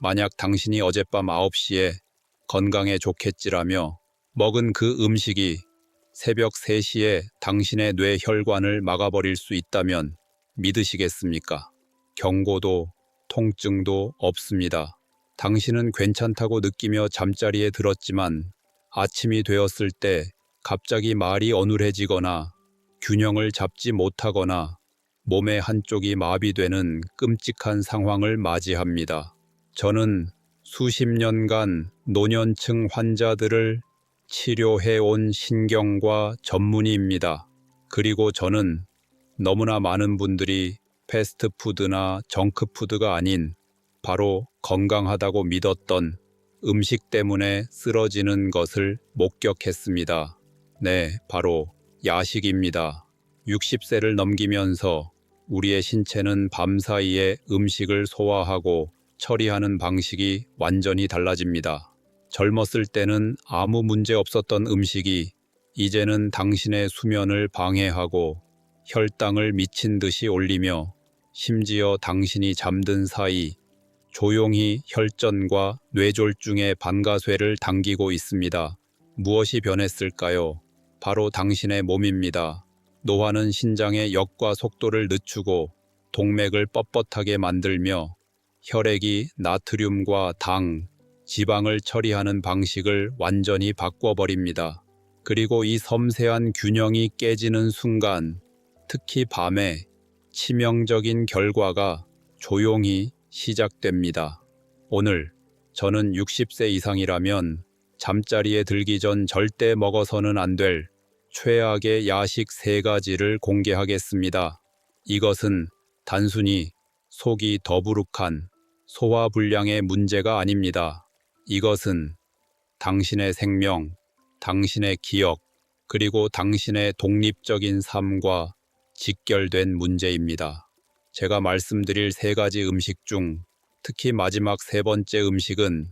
만약 당신이 어젯밤 9시에 건강에 좋겠지라며 먹은 그 음식이 새벽 3시에 당신의 뇌 혈관을 막아버릴 수 있다면 믿으시겠습니까? 경고도 통증도 없습니다. 당신은 괜찮다고 느끼며 잠자리에 들었지만 아침이 되었을 때 갑자기 말이 어눌해지거나 균형을 잡지 못하거나 몸의 한쪽이 마비되는 끔찍한 상황을 맞이합니다. 저는 수십 년간 노년층 환자들을 치료해온 신경과 전문의입니다. 그리고 저는 너무나 많은 분들이 패스트푸드나 정크푸드가 아닌 바로 건강하다고 믿었던 음식 때문에 쓰러지는 것을 목격했습니다. 네, 바로 야식입니다. 60세를 넘기면서 우리의 신체는 밤사이에 음식을 소화하고 처리하는 방식이 완전히 달라집니다. 젊었을 때는 아무 문제 없었던 음식이 이제는 당신의 수면을 방해하고 혈당을 미친 듯이 올리며 심지어 당신이 잠든 사이 조용히 혈전과 뇌졸중의 반가쇠를 당기고 있습니다. 무엇이 변했을까요? 바로 당신의 몸입니다. 노화는 신장의 역과 속도를 늦추고 동맥을 뻣뻣하게 만들며 혈액이 나트륨과 당, 지방을 처리하는 방식을 완전히 바꿔버립니다. 그리고 이 섬세한 균형이 깨지는 순간, 특히 밤에 치명적인 결과가 조용히 시작됩니다. 오늘 저는 60세 이상이라면 잠자리에 들기 전 절대 먹어서는 안 될 최악의 야식 3가지를 공개하겠습니다. 이것은 단순히 속이 더부룩한 소화불량의 문제가 아닙니다. 이것은 당신의 생명, 당신의 기억, 그리고 당신의 독립적인 삶과 직결된 문제입니다. 제가 말씀드릴 3가지 음식 중 특히 마지막 3번째 음식은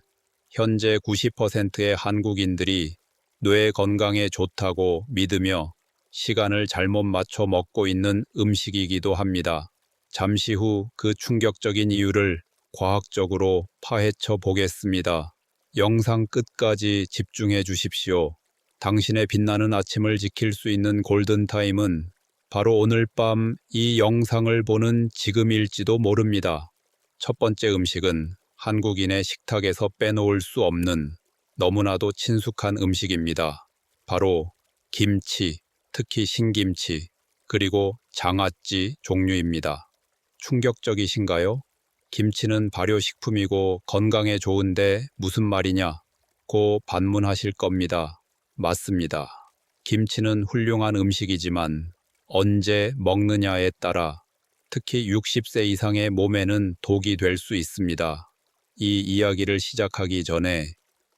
현재 90%의 한국인들이 뇌 건강에 좋다고 믿으며 시간을 잘못 맞춰 먹고 있는 음식이기도 합니다. 잠시 후 그 충격적인 이유를 과학적으로 파헤쳐 보겠습니다. 영상 끝까지 집중해 주십시오. 당신의 빛나는 아침을 지킬 수 있는 골든타임은 바로 오늘 밤 이 영상을 보는 지금일지도 모릅니다. 첫 번째 음식은 한국인의 식탁에서 빼놓을 수 없는 너무나도 친숙한 음식입니다. 바로 김치, 특히 신김치, 그리고 장아찌 종류입니다. 충격적이신가요? 김치는 발효식품이고 건강에 좋은데 무슨 말이냐? 고 반문하실 겁니다. 맞습니다. 김치는 훌륭한 음식이지만 언제 먹느냐에 따라 특히 60세 이상의 몸에는 독이 될 수 있습니다. 이 이야기를 시작하기 전에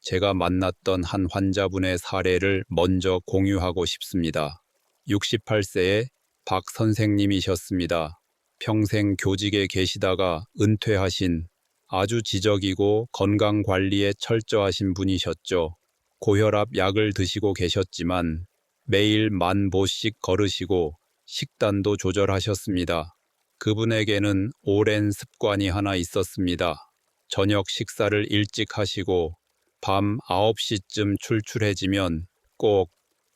제가 만났던 한 환자분의 사례를 먼저 공유하고 싶습니다. 68세의 박 선생님이셨습니다. 평생 교직에 계시다가 은퇴하신 아주 지적이고 건강관리에 철저하신 분이셨죠. 고혈압 약을 드시고 계셨지만 매일 10,000보씩 걸으시고 식단도 조절하셨습니다. 그분에게는 오랜 습관이 하나 있었습니다. 저녁 식사를 일찍 하시고 밤 9시쯤 출출해지면 꼭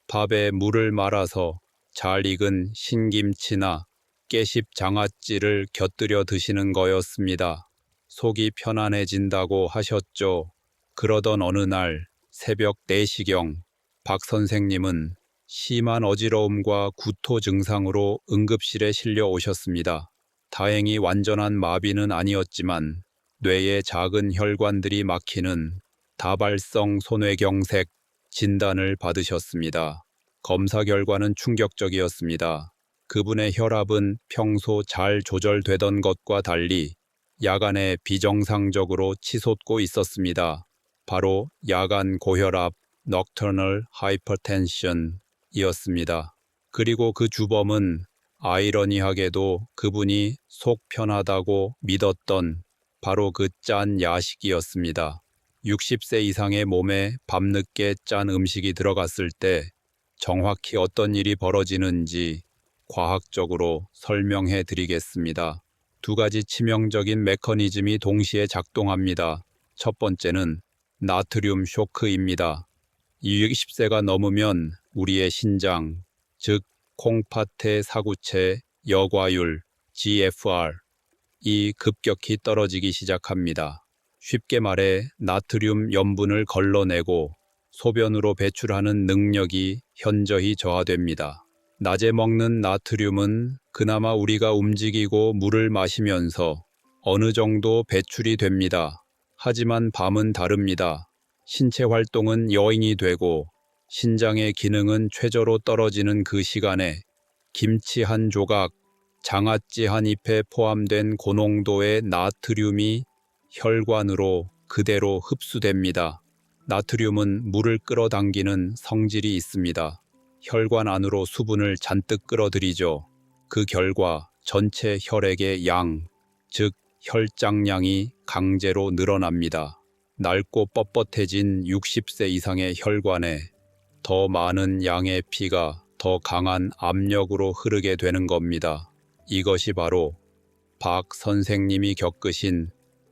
밥에 물을 말아서 잘 익은 신김치나 깨씹 장아찌를 곁들여 드시는 거였습니다. 속이 편안해진다고 하셨죠. 그러던 어느 날 새벽 4시경 박 선생님은 심한 어지러움과 구토 증상으로 응급실에 실려 오셨습니다. 다행히 완전한 마비는 아니었지만 뇌의 작은 혈관들이 막히는 다발성 손해경색 진단을 받으셨습니다. 검사 결과는 충격적이었습니다. 그분의 혈압은 평소 잘 조절되던 것과 달리 야간에 비정상적으로 치솟고 있었습니다. 바로 야간 고혈압, Nocturnal Hypertension 이었습니다. 그리고 그 주범은 아이러니하게도 그분이 속 편하다고 믿었던 바로 그 짠 야식이었습니다. 60세 이상의 몸에 밤늦게 짠 음식이 들어갔을 때 정확히 어떤 일이 벌어지는지 과학적으로 설명해 드리겠습니다. 2가지 치명적인 메커니즘이 동시에 작동합니다. 첫 번째는 나트륨 쇼크입니다. 60세가 넘으면 우리의 신장, 즉 콩팥의 사구체 여과율 GFR이 급격히 떨어지기 시작합니다. 쉽게 말해 나트륨 염분을 걸러내고 소변으로 배출하는 능력이 현저히 저하됩니다. 낮에 먹는 나트륨은 그나마 우리가 움직이고 물을 마시면서 어느 정도 배출이 됩니다. 하지만 밤은 다릅니다. 신체 활동은 여행이 되고 신장의 기능은 최저로 떨어지는 그 시간에 김치 한 조각, 장아찌 한 잎에 포함된 고농도의 나트륨이 혈관으로 그대로 흡수됩니다. 나트륨은 물을 끌어당기는 성질이 있습니다. 혈관 안으로 수분을 잔뜩 끌어들이죠. 그 결과 전체 혈액의 양, 즉 혈장량이 강제로 늘어납니다. 낡고 뻣뻣해진 60세 이상의 혈관에 더 많은 양의 피가 더 강한 압력으로 흐르게 되는 겁니다. 이것이 바로 박 선생님이 겪으신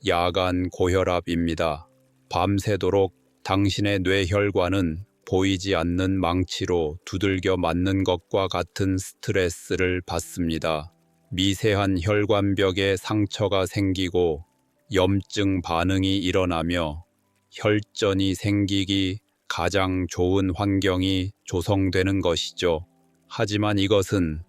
야간 고혈압입니다. 밤새도록 당신의 뇌혈관은 보이지 않는 망치로 두들겨 맞는 것과 같은 스트레스를 받습니다. 미세한 혈관벽에 상처가 생기고 염증 반응이 일어나며 혈전이 생기기 가장 좋은 환경이 조성되는 것이죠. 하지만 이것은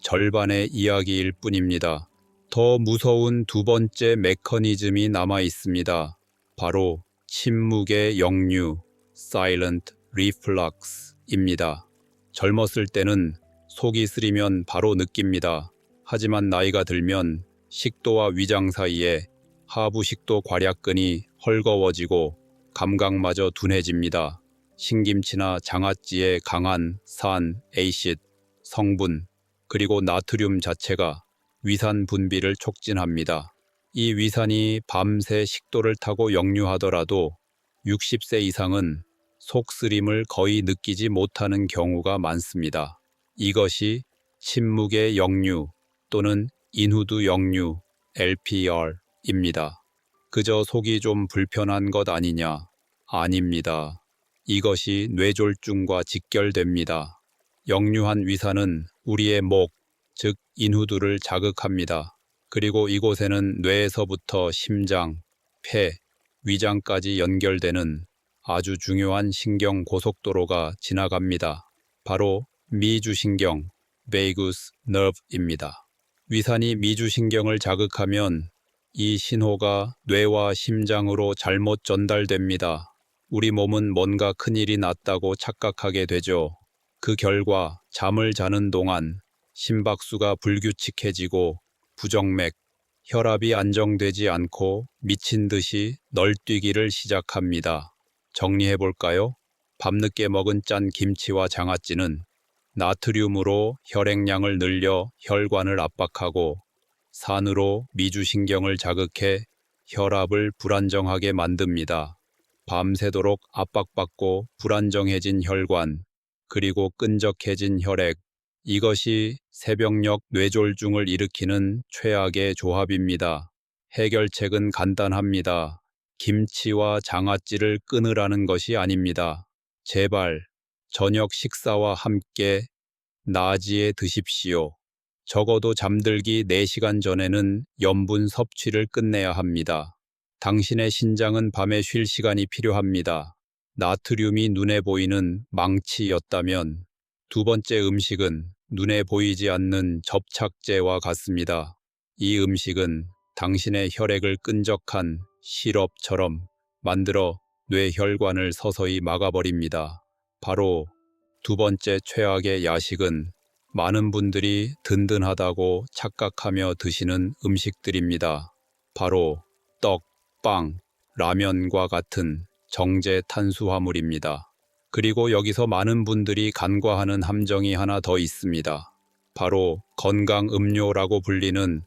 절반의 이야기일 뿐입니다. 더 무서운 두 번째 메커니즘이 남아 있습니다. 바로 침묵의 역류, Silent Reflux입니다. 젊었을 때는 속이 쓰리면 바로 느낍니다. 하지만 나이가 들면 식도와 위장 사이에 하부식도 괄약근이 헐거워지고 감각마저 둔해집니다. 신김치나 장아찌의 강한 산, 에이셟 성분, 그리고 나트륨 자체가 위산 분비를 촉진합니다. 이 위산이 밤새 식도를 타고 역류하더라도 60세 이상은 속쓰림을 거의 느끼지 못하는 경우가 많습니다. 이것이 침묵의 역류 또는 인후두 역류 LPR입니다. 그저 속이 좀 불편한 것 아니냐? 아닙니다. 이것이 뇌졸중과 직결됩니다. 역류한 위산은 우리의 목, 즉 인후두를 자극합니다. 그리고 이곳에는 뇌에서부터 심장, 폐, 위장까지 연결되는 아주 중요한 신경 고속도로가 지나갑니다. 바로 미주신경, 베이구스 너브입니다. 위산이 미주신경을 자극하면 이 신호가 뇌와 심장으로 잘못 전달됩니다. 우리 몸은 뭔가 큰일이 났다고 착각하게 되죠. 그 결과 잠을 자는 동안 심박수가 불규칙해지고 부정맥, 혈압이 안정되지 않고 미친 듯이 널뛰기를 시작합니다. 정리해볼까요? 밤늦게 먹은 짠 김치와 장아찌는 나트륨으로 혈액량을 늘려 혈관을 압박하고 산으로 미주신경을 자극해 혈압을 불안정하게 만듭니다. 밤새도록 압박받고 불안정해진 혈관, 그리고 끈적해진 혈액, 이것이 새벽녘 뇌졸중을 일으키는 최악의 조합입니다. 해결책은 간단합니다. 김치와 장아찌를 끊으라는 것이 아닙니다. 제발 저녁 식사와 함께 나지에 드십시오. 적어도 잠들기 4시간 전에는 염분 섭취를 끝내야 합니다. 당신의 신장은 밤에 쉴 시간이 필요합니다. 나트륨이 눈에 보이는 망치였다면 두 번째 음식은 눈에 보이지 않는 접착제와 같습니다. 이 음식은 당신의 혈액을 끈적한 시럽처럼 만들어 뇌혈관을 서서히 막아버립니다. 바로 두 번째 최악의 야식은 많은 분들이 든든하다고 착각하며 드시는 음식들입니다. 바로 떡, 빵, 라면과 같은 정제 탄수화물입니다. 그리고 여기서 많은 분들이 간과하는 함정이 하나 더 있습니다. 바로 건강 음료라고 불리는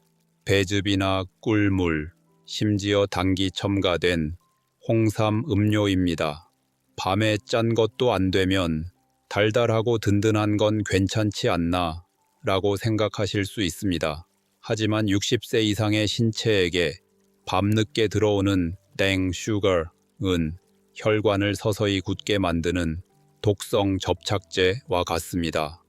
배즙이나 꿀물, 심지어 당기 첨가된 홍삼 음료입니다. 밤에 짠 것도 안 되면 달달하고 든든한 건 괜찮지 않나 라고 생각하실 수 있습니다. 하지만 60세 이상의 신체에게 밤늦게 들어오는 땡 슈거은 혈관을 서서히 굳게 만드는 독성 접착제와 같습니다.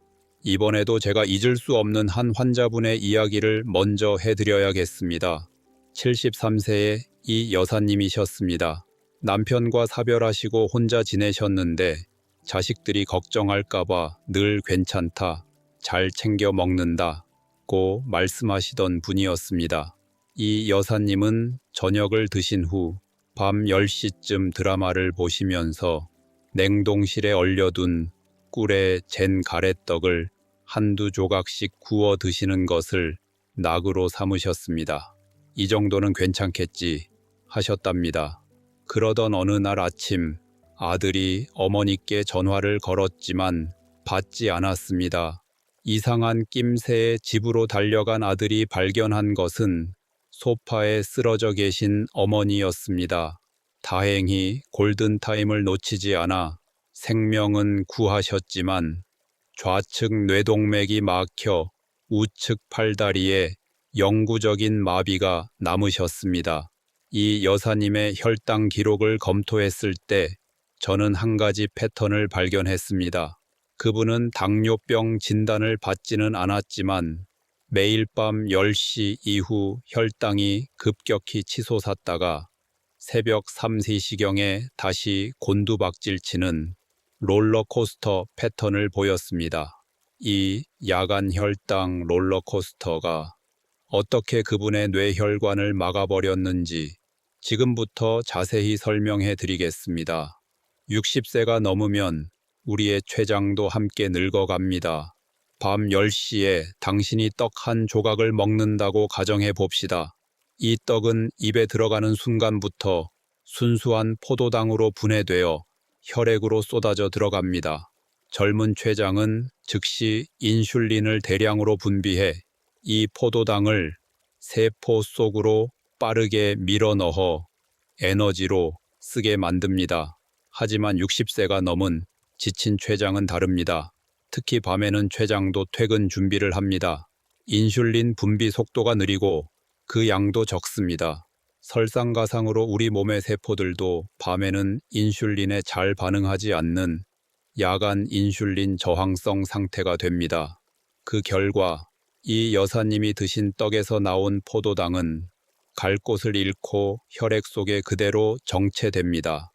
이번에도 제가 잊을 수 없는 한 환자분의 이야기를 먼저 해드려야겠습니다. 73세의 이 여사님이셨습니다. 남편과 사별하시고 혼자 지내셨는데 자식들이 걱정할까봐 늘 괜찮다, 잘 챙겨 먹는다고 말씀하시던 분이었습니다. 이 여사님은 저녁을 드신 후 밤 10시쯤 드라마를 보시면서 냉동실에 얼려둔 꿀에 젠 가래떡을 한두 조각씩 구워 드시는 것을 낙으로 삼으셨습니다. 이 정도는 괜찮겠지 하셨답니다. 그러던 어느 날 아침 아들이 어머니께 전화를 걸었지만 받지 않았습니다. 이상한 낌새에 집으로 달려간 아들이 발견한 것은 소파에 쓰러져 계신 어머니였습니다. 다행히 골든타임을 놓치지 않아 생명은 구하셨지만 좌측 뇌동맥이 막혀 우측 팔다리에 영구적인 마비가 남으셨습니다. 이 여사님의 혈당 기록을 검토했을 때 저는 한 가지 패턴을 발견했습니다. 그분은 당뇨병 진단을 받지는 않았지만 매일 밤 10시 이후 혈당이 급격히 치솟았다가 새벽 3, 4시경에 다시 곤두박질치는 롤러코스터 패턴을 보였습니다. 이 야간 혈당 롤러코스터가 어떻게 그분의 뇌혈관을 막아버렸는지 지금부터 자세히 설명해 드리겠습니다. 60세가 넘으면 우리의 췌장도 함께 늙어갑니다. 밤 10시에 당신이 떡 한 조각을 먹는다고 가정해 봅시다. 이 떡은 입에 들어가는 순간부터 순수한 포도당으로 분해되어 혈액으로 쏟아져 들어갑니다. 젊은 췌장은 즉시 인슐린을 대량으로 분비해 이 포도당을 세포 속으로 빠르게 밀어넣어 에너지로 쓰게 만듭니다. 하지만 60세가 넘은 지친 췌장은 다릅니다. 특히 밤에는 췌장도 퇴근 준비를 합니다. 인슐린 분비 속도가 느리고 그 양도 적습니다. 설상가상으로 우리 몸의 세포들도 밤에는 인슐린에 잘 반응하지 않는 야간 인슐린 저항성 상태가 됩니다. 그 결과 이 여사님이 드신 떡에서 나온 포도당은 갈 곳을 잃고 혈액 속에 그대로 정체됩니다.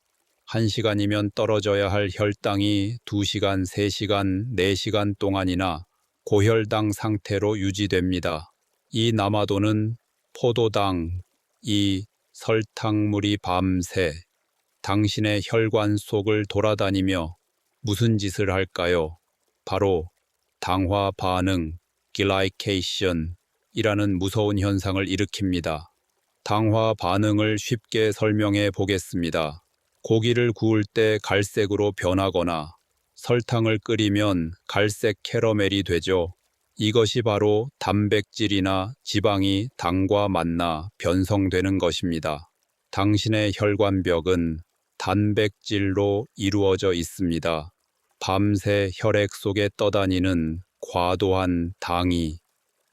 1시간이면 떨어져야 할 혈당이 2시간, 3시간, 4시간 동안이나 고혈당 상태로 유지됩니다. 이 남아도는 포도당, 이 설탕물이 밤새 당신의 혈관 속을 돌아다니며 무슨 짓을 할까요? 바로 당화 반응, 글라이케이션이라는 무서운 현상을 일으킵니다. 당화 반응을 쉽게 설명해 보겠습니다. 고기를 구울 때 갈색으로 변하거나 설탕을 끓이면 갈색 캐러멜이 되죠. 이것이 바로 단백질이나 지방이 당과 만나 변성되는 것입니다. 당신의 혈관벽은 단백질로 이루어져 있습니다. 밤새 혈액 속에 떠다니는 과도한 당이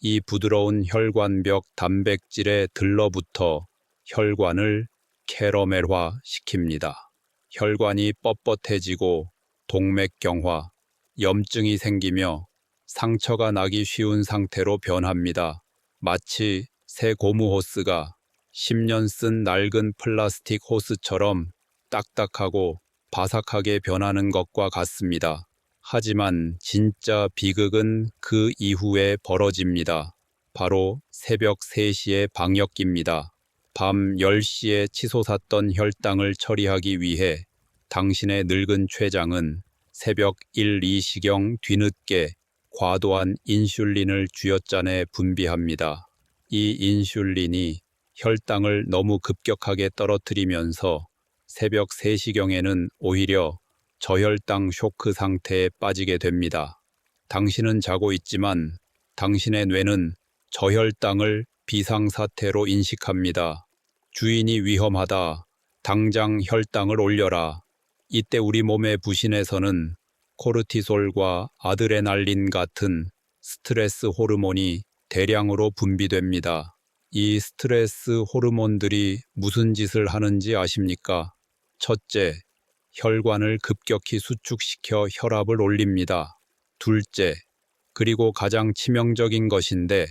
이 부드러운 혈관벽 단백질에 들러붙어 혈관을 캐러멜화 시킵니다. 혈관이 뻣뻣해지고 동맥경화, 염증이 생기며 상처가 나기 쉬운 상태로 변합니다. 마치 새 고무 호스가 10년 쓴 낡은 플라스틱 호스처럼 딱딱하고 바삭하게 변하는 것과 같습니다. 하지만 진짜 비극은 그 이후에 벌어집니다. 바로 새벽 3시의 방역기입니다. 밤 10시에 치솟았던 혈당을 처리하기 위해 당신의 늙은 췌장은 새벽 1, 2시경 뒤늦게 과도한 인슐린을 쥐어짜내 분비합니다. 이 인슐린이 혈당을 너무 급격하게 떨어뜨리면서 새벽 3시경에는 오히려 저혈당 쇼크 상태에 빠지게 됩니다. 당신은 자고 있지만 당신의 뇌는 저혈당을 비상사태로 인식합니다. 주인이 위험하다. 당장 혈당을 올려라. 이때 우리 몸의 부신에서는 코르티솔과 아드레날린 같은 스트레스 호르몬이 대량으로 분비됩니다. 이 스트레스 호르몬들이 무슨 짓을 하는지 아십니까? 첫째, 혈관을 급격히 수축시켜 혈압을 올립니다. 둘째, 그리고 가장 치명적인 것인데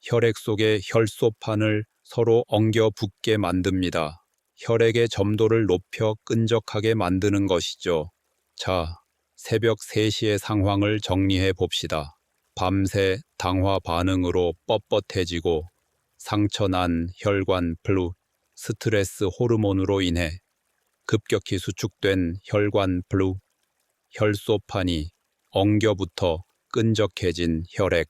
혈액 속의 혈소판을 서로 엉겨 붙게 만듭니다. 혈액의 점도를 높여 끈적하게 만드는 것이죠. 자, 새벽 3시의 상황을 정리해 봅시다. 밤새 당화 반응으로 뻣뻣해지고 상처난 혈관 블루, 스트레스 호르몬으로 인해 급격히 수축된 혈관 블루, 혈소판이 엉겨붙어 끈적해진 혈액.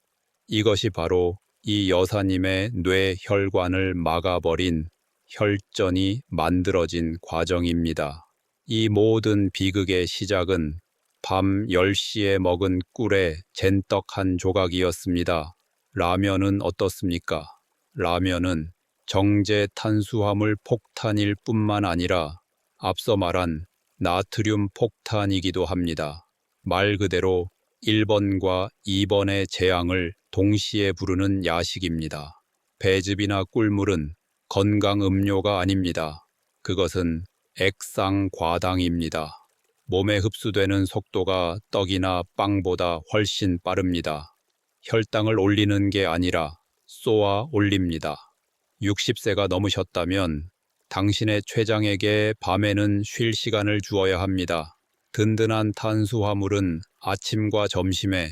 이것이 바로 이 여사님의 뇌 혈관을 막아버린 혈전이 만들어진 과정입니다. 이 모든 비극의 시작은 밤 10시에 먹은 꿀에 젠떡 한 조각이었습니다. 라면은 어떻습니까? 라면은 정제 탄수화물 폭탄일 뿐만 아니라 앞서 말한 나트륨 폭탄이기도 합니다. 말 그대로 1번과 2번의 재앙을 동시에 부르는 야식입니다. 배즙이나 꿀물은 건강 음료가 아닙니다. 그것은 액상과당입니다. 몸에 흡수되는 속도가 떡이나 빵보다 훨씬 빠릅니다. 혈당을 올리는 게 아니라 쏘아 올립니다. 60세가 넘으셨다면 당신의 췌장에게 밤에는 쉴 시간을 주어야 합니다. 든든한 탄수화물은 아침과 점심에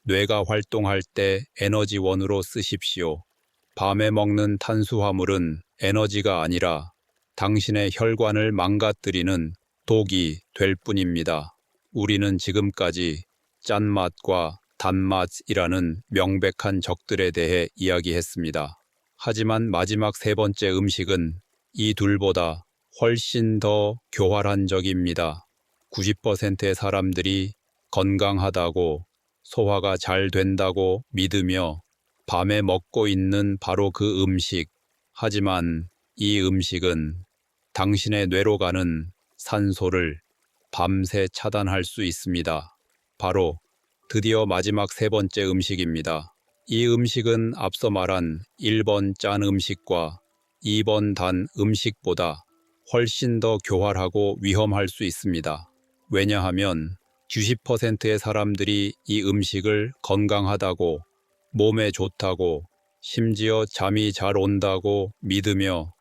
뇌가 활동할 때 에너지원으로 쓰십시오. 밤에 먹는 탄수화물은 에너지가 아니라 당신의 혈관을 망가뜨리는 독이 될 뿐입니다. 우리는 지금까지 짠맛과 단맛이라는 명백한 적들에 대해 이야기했습니다. 하지만 마지막 3번째 음식은 이 둘보다 훨씬 더 교활한 적입니다. 90%의 사람들이 건강하다고 소화가 잘 된다고 믿으며 밤에 먹고 있는 바로 그 음식. 하지만 이 음식은 당신의 뇌로 가는 산소를 밤새 차단할 수 있습니다. 바로 드디어 마지막 3번째 음식입니다. 이 음식은 앞서 말한 1번 짠 음식과 2번 단 음식보다 훨씬 더 교활하고 위험할 수 있습니다. 왜냐하면 90%의 사람들이 이 음식을 건강하다고, 몸에 좋다고, 심지어 잠이 잘 온다고 믿으며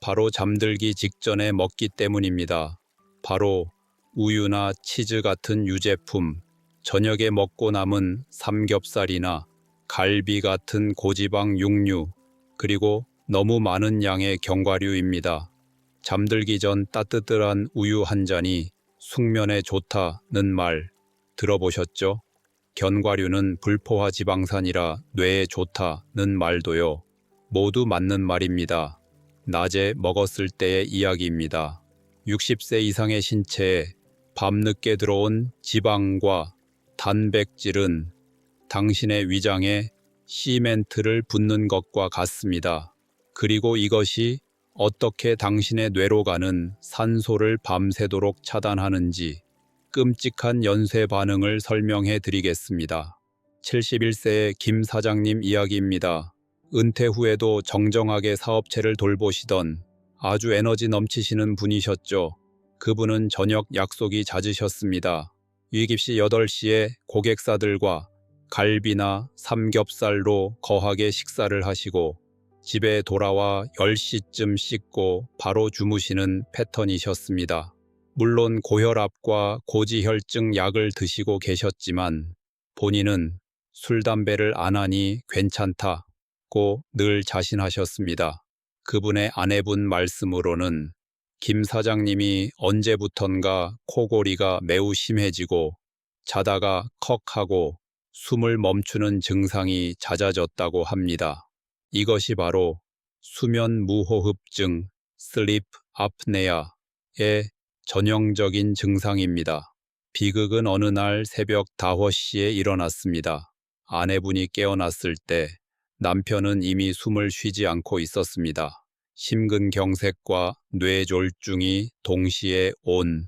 바로 잠들기 직전에 먹기 때문입니다. 바로 우유나 치즈 같은 유제품, 저녁에 먹고 남은 삼겹살이나 갈비 같은 고지방 육류, 그리고 너무 많은 양의 견과류입니다. 잠들기 전 따뜻한 우유 한 잔이 숙면에 좋다는 말 들어보셨죠? 견과류는 불포화 지방산이라 뇌에 좋다는 말도요. 모두 맞는 말입니다. 낮에 먹었을 때의 이야기입니다. 60세 이상의 신체에 밤늦게 들어온 지방과 단백질은 당신의 위장에 시멘트를 붓는 것과 같습니다. 그리고 이것이 어떻게 당신의 뇌로 가는 산소를 밤새도록 차단하는지 끔찍한 연쇄 반응을 설명해 드리겠습니다. 71세의 김 사장님 이야기입니다. 은퇴 후에도 정정하게 사업체를 돌보시던 아주 에너지 넘치시는 분이셨죠. 그분은 저녁 약속이 잦으셨습니다. 위급시 8시에 고객사들과 갈비나 삼겹살로 거하게 식사를 하시고 집에 돌아와 10시쯤 씻고 바로 주무시는 패턴이셨습니다. 물론 고혈압과 고지혈증 약을 드시고 계셨지만 본인은 술, 담배를 안 하니 괜찮다고 늘 자신하셨습니다. 그분의 아내분 말씀으로는 김 사장님이 언제부턴가 코골이가 매우 심해지고 자다가 컥하고 숨을 멈추는 증상이 잦아졌다고 합니다. 이것이 바로 수면 무호흡증, 슬립 아프네아의 전형적인 증상입니다. 비극은 어느 날 새벽 5시에 일어났습니다. 아내분이 깨어났을 때 남편은 이미 숨을 쉬지 않고 있었습니다. 심근경색과 뇌졸중이 동시에 온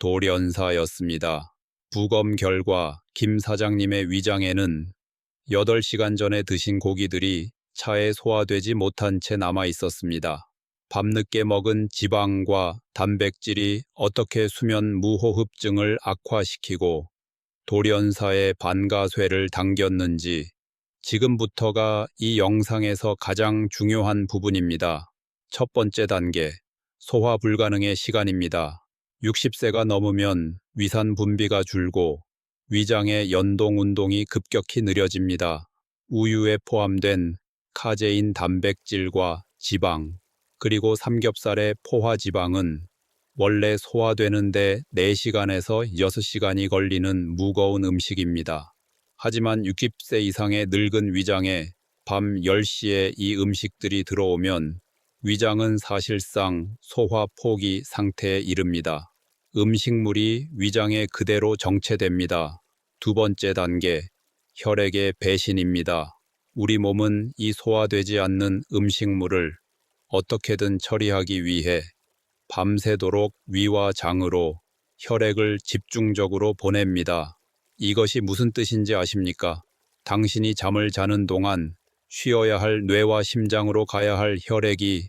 돌연사였습니다. 부검 결과 김 사장님의 위장에는 8시간 전에 드신 고기들이 차에 소화되지 못한 채 남아 있었습니다. 밤늦게 먹은 지방과 단백질이 어떻게 수면 무호흡증을 악화시키고 돌연사의 반가쇠를 당겼는지 지금부터가 이 영상에서 가장 중요한 부분입니다. 첫 번째 단계, 소화 불가능의 시간입니다. 60세가 넘으면 위산 분비가 줄고 위장의 연동 운동이 급격히 느려집니다. 우유에 포함된 카제인 단백질과 지방, 그리고 삼겹살의 포화지방은 원래 소화되는데 4시간에서 6시간이 걸리는 무거운 음식입니다. 하지만 60세 이상의 늙은 위장에 밤 10시에 이 음식들이 들어오면 위장은 사실상 소화 포기 상태에 이릅니다. 음식물이 위장에 그대로 정체됩니다. 두 번째 단계, 혈액의 배신입니다. 우리 몸은 이 소화되지 않는 음식물을 어떻게든 처리하기 위해 밤새도록 위와 장으로 혈액을 집중적으로 보냅니다. 이것이 무슨 뜻인지 아십니까? 당신이 잠을 자는 동안 쉬어야 할 뇌와 심장으로 가야 할 혈액이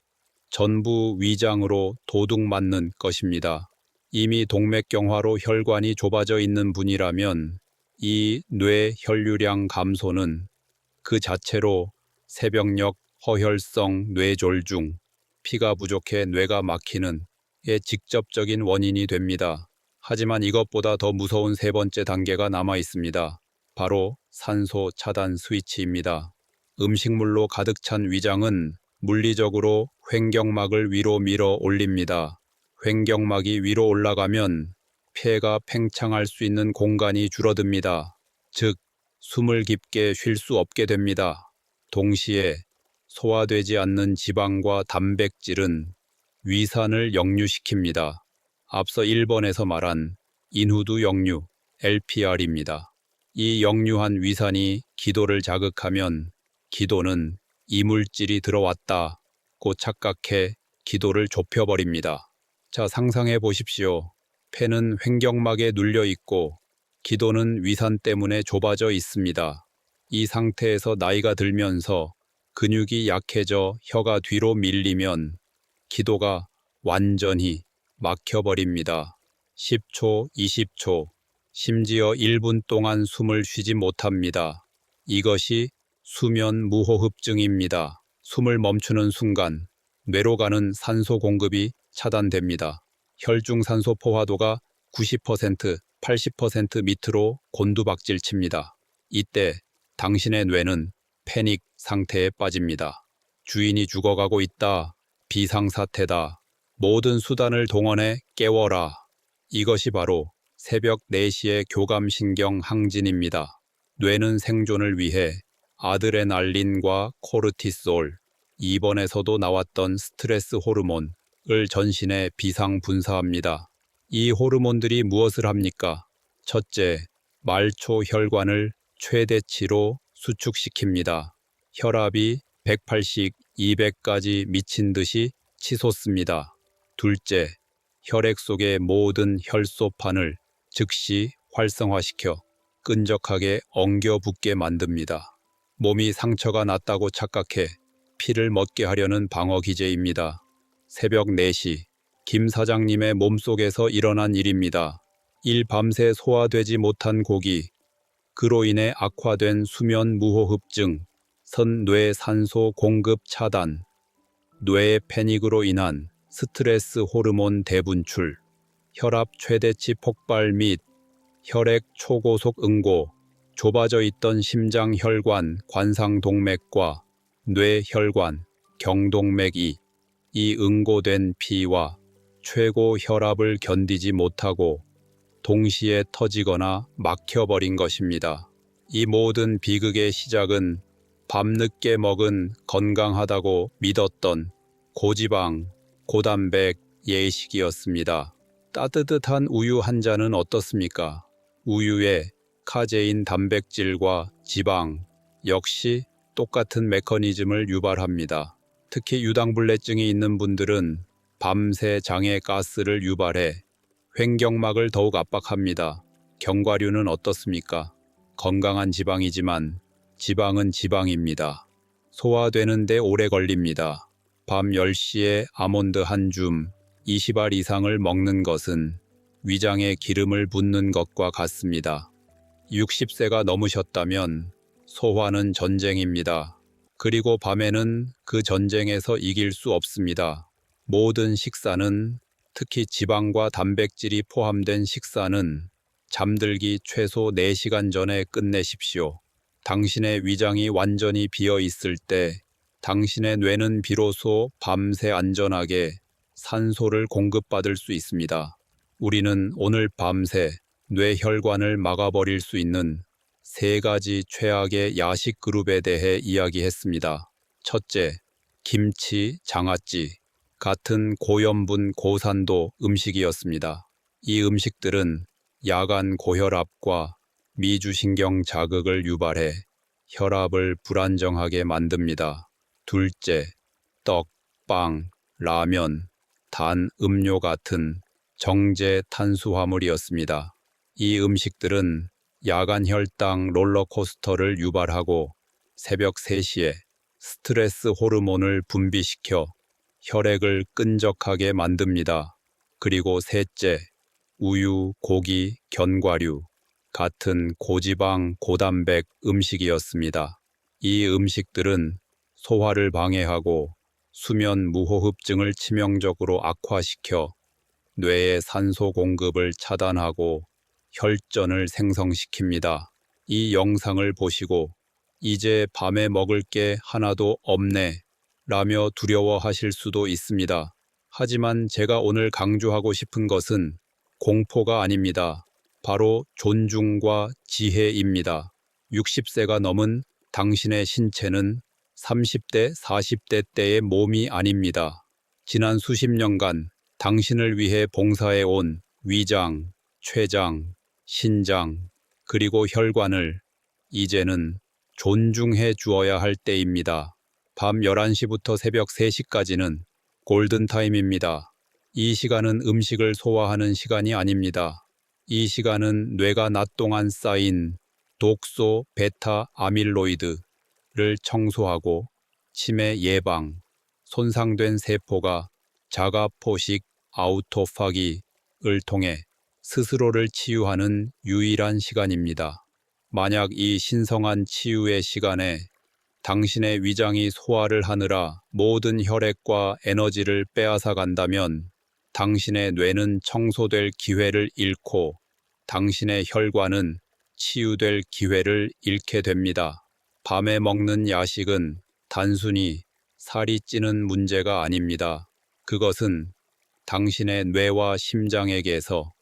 전부 위장으로 도둑 맞는 것입니다. 이미 동맥경화로 혈관이 좁아져 있는 분이라면 이 뇌 혈류량 감소는 그 자체로 새벽녘 허혈성 뇌졸중, 피가 부족해 뇌가 막히는 의 직접적인 원인이 됩니다. 하지만 이것보다 더 무서운 세 번째 단계가 남아 있습니다. 바로 산소 차단 스위치입니다. 음식물로 가득 찬 위장은 물리적으로 횡격막을 위로 밀어 올립니다. 횡격막이 위로 올라가면 폐가 팽창할 수 있는 공간이 줄어듭니다. 즉, 숨을 깊게 쉴 수 없게 됩니다. 동시에 소화되지 않는 지방과 단백질은 위산을 역류시킵니다. 앞서 1번에서 말한 인후두 역류, LPR입니다. 이 역류한 위산이 기도를 자극하면 기도는 이물질이 들어왔다고 착각해 기도를 좁혀버립니다. 자, 상상해 보십시오. 폐는 횡격막에 눌려 있고 기도는 위산 때문에 좁아져 있습니다. 이 상태에서 나이가 들면서 근육이 약해져 혀가 뒤로 밀리면 기도가 완전히 막혀버립니다. 10초, 20초, 심지어 1분 동안 숨을 쉬지 못합니다. 이것이 수면 무호흡증입니다. 숨을 멈추는 순간 뇌로 가는 산소 공급이 차단됩니다. 혈중 산소 포화도가 90%, 80% 밑으로 곤두박질칩니다. 이때 당신의 뇌는 패닉 상태에 빠집니다. 주인이 죽어가고 있다. 비상사태다. 모든 수단을 동원해 깨워라. 이것이 바로 새벽 4시의 교감신경 항진입니다. 뇌는 생존을 위해 아드레날린과 코르티솔, 2번에서도 나왔던 스트레스 호르몬을 전신에 비상 분사합니다. 이 호르몬들이 무엇을 합니까? 첫째, 말초 혈관을 최대치로 수축시킵니다. 혈압이 180, 200까지 미친 듯이 치솟습니다. 둘째, 혈액 속의 모든 혈소판을 즉시 활성화시켜 끈적하게 엉겨붙게 만듭니다. 몸이 상처가 났다고 착각해 피를 멎게 하려는 방어 기제입니다. 새벽 4시, 김 사장님의 몸속에서 일어난 일입니다. 일밤새 소화되지 못한 고기, 그로 인해 악화된 수면 무호흡증, 선뇌 산소 공급 차단, 뇌의 패닉으로 인한 스트레스 호르몬 대분출, 혈압 최대치 폭발 및 혈액 초고속 응고, 좁아져 있던 심장 혈관 관상동맥과 뇌 혈관 경동맥이 이 응고된 피와 최고 혈압을 견디지 못하고 동시에 터지거나 막혀버린 것입니다. 이 모든 비극의 시작은 밤늦게 먹은 건강하다고 믿었던 고지방, 고단백 예식이었습니다. 따뜻한 우유 한 잔은 어떻습니까? 우유에 카제인 단백질과 지방 역시 똑같은 메커니즘을 유발합니다. 특히 유당불내증이 있는 분들은 밤새 장에 가스를 유발해 횡격막을 더욱 압박합니다. 견과류는 어떻습니까? 건강한 지방이지만 지방은 지방입니다. 소화되는데 오래 걸립니다. 밤 10시에 아몬드 한 줌, 20알 이상을 먹는 것은 위장에 기름을 붓는 것과 같습니다. 60세가 넘으셨다면 소화는 전쟁입니다. 그리고 밤에는 그 전쟁에서 이길 수 없습니다. 모든 식사는, 특히 지방과 단백질이 포함된 식사는 잠들기 최소 4시간 전에 끝내십시오. 당신의 위장이 완전히 비어 있을 때 당신의 뇌는 비로소 밤새 안전하게 산소를 공급받을 수 있습니다. 우리는 오늘 밤새 뇌혈관을 막아버릴 수 있는 3가지 최악의 야식 그룹에 대해 이야기했습니다. 첫째, 김치, 장아찌 같은 고염분 고산도 음식이었습니다. 이 음식들은 야간 고혈압과 미주신경 자극을 유발해 혈압을 불안정하게 만듭니다. 둘째, 떡, 빵, 라면, 단 음료 같은 정제 탄수화물이었습니다. 이 음식들은 야간 혈당 롤러코스터를 유발하고 새벽 3시에 스트레스 호르몬을 분비시켜 혈액을 끈적하게 만듭니다. 그리고 셋째, 우유, 고기, 견과류 같은 고지방, 고단백 음식이었습니다. 이 음식들은 소화를 방해하고 수면 무호흡증을 치명적으로 악화시켜 뇌의 산소 공급을 차단하고 혈전을 생성시킵니다. 이 영상을 보시고 이제 밤에 먹을 게 하나도 없네 라며 두려워하실 수도 있습니다. 하지만 제가 오늘 강조하고 싶은 것은 공포가 아닙니다. 바로 존중과 지혜입니다. 60세가 넘은 당신의 신체는 30대, 40대 때의 몸이 아닙니다. 지난 수십 년간 당신을 위해 봉사해온 위장, 췌장, 신장, 그리고 혈관을 이제는 존중해 주어야 할 때입니다. 밤 11시부터 새벽 3시까지는 골든타임입니다. 이 시간은 음식을 소화하는 시간이 아닙니다. 이 시간은 뇌가 낮 동안 쌓인 독소, 베타, 아밀로이드를 청소하고 치매 예방, 손상된 세포가 자가 포식, 아우토파기를 통해 스스로를 치유하는 유일한 시간입니다. 만약 이 신성한 치유의 시간에 당신의 위장이 소화를 하느라 모든 혈액과 에너지를 빼앗아 간다면 당신의 뇌는 청소될 기회를 잃고 당신의 혈관은 치유될 기회를 잃게 됩니다. 밤에 먹는 야식은 단순히 살이 찌는 문제가 아닙니다. 그것은 당신의 뇌와 심장에게서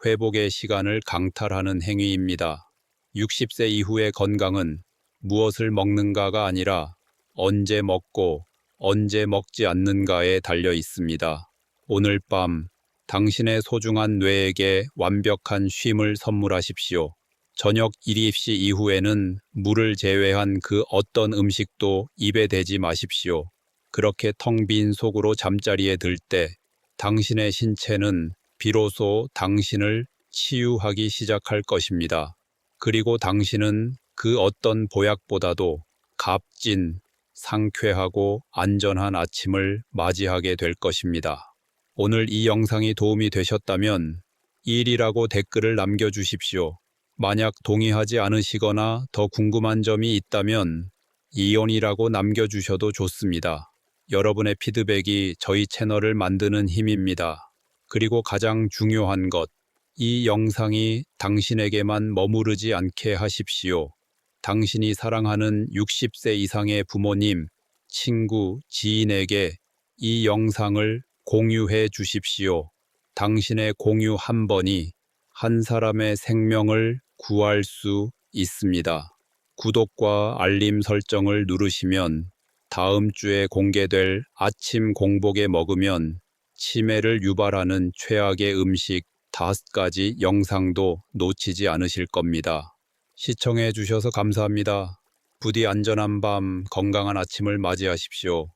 회복의 시간을 강탈하는 행위입니다. 60세 이후의 건강은 무엇을 먹는가가 아니라 언제 먹고 언제 먹지 않는가에 달려 있습니다. 오늘 밤 당신의 소중한 뇌에게 완벽한 쉼을 선물하십시오. 저녁 1입시 이후에는 물을 제외한 그 어떤 음식도 입에 대지 마십시오. 그렇게 텅 빈 속으로 잠자리에 들 때 당신의 신체는 비로소 당신을 치유하기 시작할 것입니다. 그리고 당신은 그 어떤 보약보다도 값진, 상쾌하고 안전한 아침을 맞이하게 될 것입니다. 오늘 이 영상이 도움이 되셨다면 1이라고 댓글을 남겨주십시오. 만약 동의하지 않으시거나 더 궁금한 점이 있다면 2원이라고 남겨주셔도 좋습니다. 여러분의 피드백이 저희 채널을 만드는 힘입니다. 그리고 가장 중요한 것, 이 영상이 당신에게만 머무르지 않게 하십시오. 당신이 사랑하는 60세 이상의 부모님, 친구, 지인에게 이 영상을 공유해 주십시오. 당신의 공유 한 번이 한 사람의 생명을 구할 수 있습니다. 구독과 알림 설정을 누르시면 다음 주에 공개될 아침 공복에 먹으면 치매를 유발하는 최악의 음식 5가지 영상도 놓치지 않으실 겁니다. 시청해 주셔서 감사합니다. 부디 안전한 밤, 건강한 아침을 맞이하십시오.